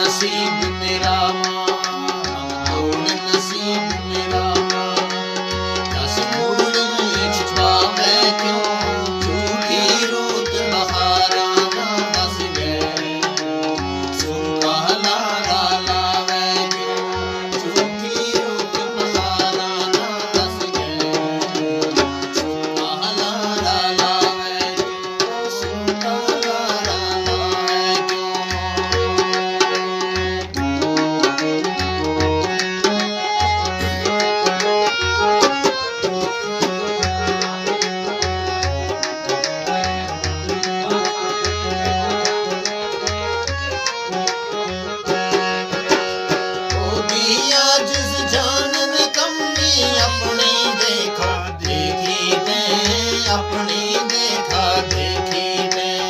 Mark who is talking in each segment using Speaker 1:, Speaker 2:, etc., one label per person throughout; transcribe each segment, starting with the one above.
Speaker 1: नसीब मेरा मां, हम तोड़ नसीब मेरा मां। दस मुड़ छुपावे क्यों झूठी रूत बहारा ना, दस गए सुनका लारा लावे क्यों झूठी रूत बहारा ना, दस गए सुनका लारा लावे क्यों, सुनका लारा लावे क्यों। जिस जानन कमी अपनी देखा देखी मैं, अपनी देखा देखी मैं।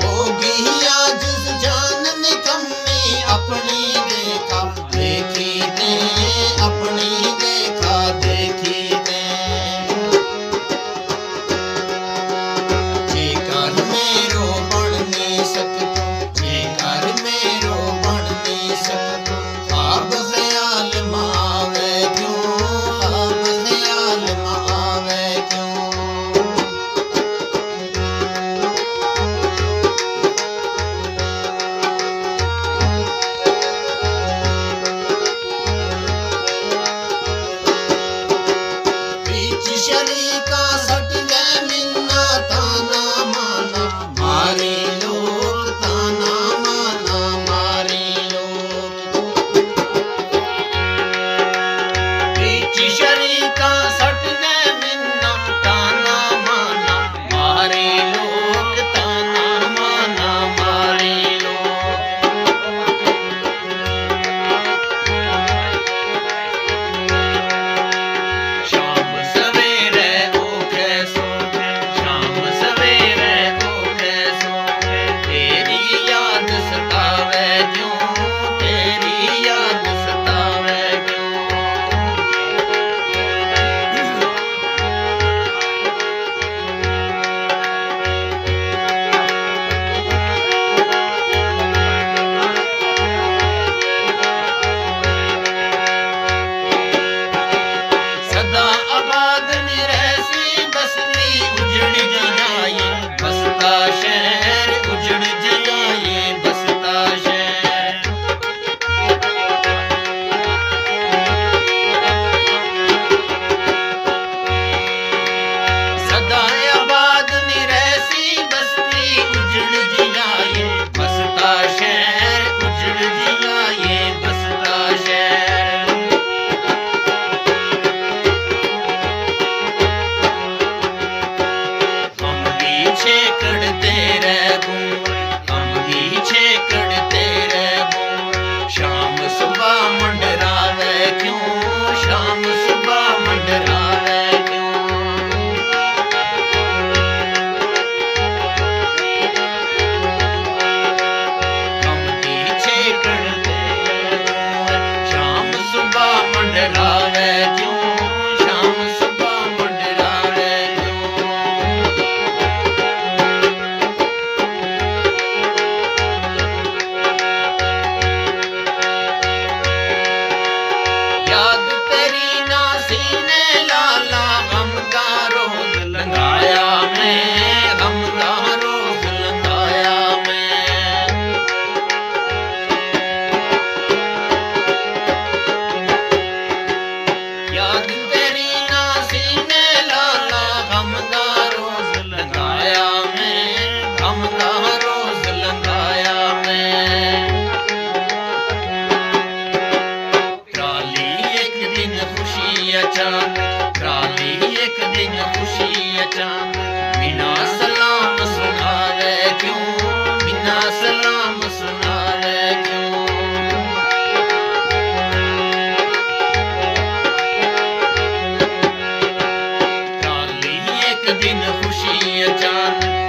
Speaker 1: होगी जिस जानन कमी अपनी देखा देखी मैं, अपनी देखा देखी मैं। जेकर मेरो बन नहीं सकता, जेकर मेरो बन नहीं सकता, ख्वाब ख्याल में आवे क्यों, ख्वाब ख्याल में आवे क्यों। बीच शरीका सट गए मिन्ना ताना माना, मारे लोग ताना माना मारे लोग। बीच शरीका सट गए मिन्ना ताना माना, मारे लोग ताना माना मारे लोग। शाम सवेरे ओखे सोखे, शाम सवेरे ओखे सोखे, तेरी याद सतावे क्यों, तेरी याद सतावे क्यों। सदा आबाद निरैसी बसती उजड़ जाए बसता शहर, उजड़ जाए बसता शहर। सदा आबाद निरैसी बसती उजड़ जाए बसता शहर, उजड़ जाए बसता शहर। हम पीछे करते रहूं, हम पीछे करते रहूं, शाम सुबह मंडरावे क्यों, शाम सुबह मंडरावे क्यों। हम पीछे करते रहूं, शाम सुबह मंडरावे क्यों, शाम सुबह मंडरावे क्यों। याद तेरी ना सीने लाला, गम का रोज लगाया मैं, गम का रोज लगाया मैं। याद तेरी ना सीने लाला, गम का रोज लगाया मैं, गम का रोज लगाया मैं। ट्राली एक दिन खुशी अचानक, ट्राली एक दिन खुशी अचानक, बिना सलाम सुनावे क्यों, बिना सलाम सुनावे क्यों। ट्राली एक दिन खुशी अचानक,